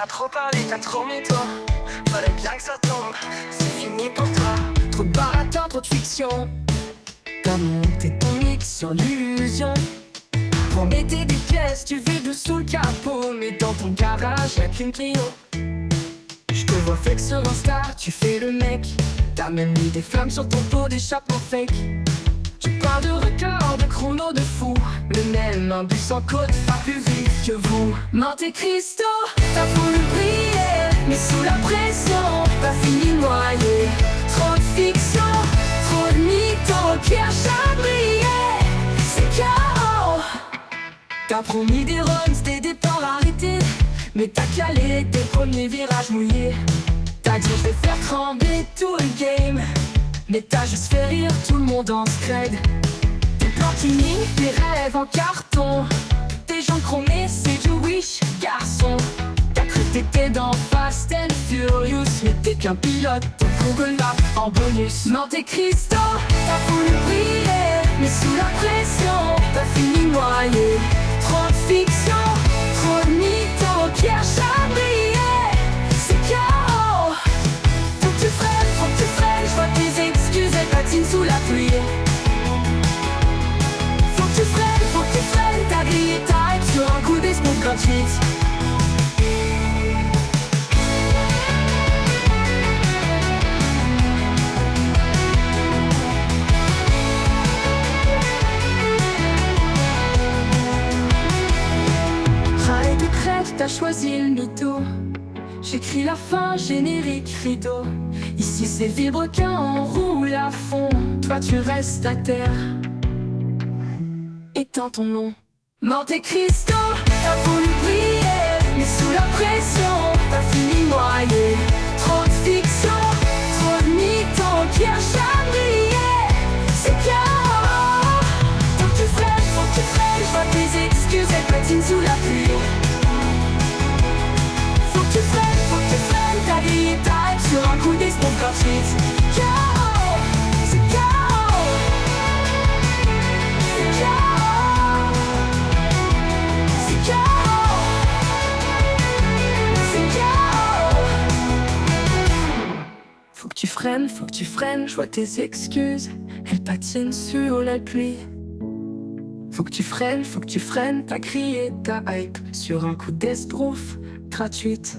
T'as trop parlé, t'as trop mis toi. Fallait bien que ça tombe, c'est fini pour toi. Trop de baratin, trop de fiction. T'as monté ton mix sur l'illusion. Pour mettre des pièces, tu vides sous le capot. Mais dans ton garage, y'a qu'une Clio. Je te vois fake sur Insta, tu fais le mec. T'as même mis des flammes sur ton pot d'échappement fake. Tu parles de record, de chrono de fou. Le même, un bus en côte, pas plus vite que vous. Monte Cristo, t'as voulu briller, mais sous la pression, t'as fini noyé. Trop de fiction, trop de mythos, Pierre Chabrier, c'est chaos. T'as promis des runs, des départs arrêtés, mais t'as calé tes premiers virages mouillés. T'as dit je vais faire trembler tout le game, mais t'as juste fait rire tout le monde en scred. Des plans qui minent, des rêves en carton, des gens chromés, c'est du wish, garçon. T'as cru que t'étais dans Fast and Furious, mais t'es qu'un pilote de Google Maps en bonus. Monte Cristo, t'as voulu briller, mais sous la pression, t'as fini noyé. Trop de fiction, trop de mythos, Pierre Chabrier, c'est chaos. Faut que tu freines, je vois tes excuses, elles patinent sous la pluie. Faut que tu freines, t'as grillé ta hype sur un coup d'espoir gratuit. Raille de crête, t'as choisi le mytho. J'écris la fin, générique, rideau. Ici c'est vilebrequin, on roule à fond. Toi tu restes à terre, éteins ton nom. Monte Cristo, t'as voulu briller, mais sous la pression, t'as fini noyé. Trop de fiction, trop de mythos, Pierre Chabrier, c'est chaos. Faut que tu freines, je vois tes excuses, elles patinent sous la pluie. Faut que tu freines, t'as grillé ta hype sur un coup d'espoir gratuit. Chaos, c'est chaos, c'est chaos, c'est chaos, c'est chaos. Faut que tu freines, je vois tes excuses, elles patinent sur la pluie. Faut que tu freines, t'as crié ta hype sur un coup d'esbrouf gratuite.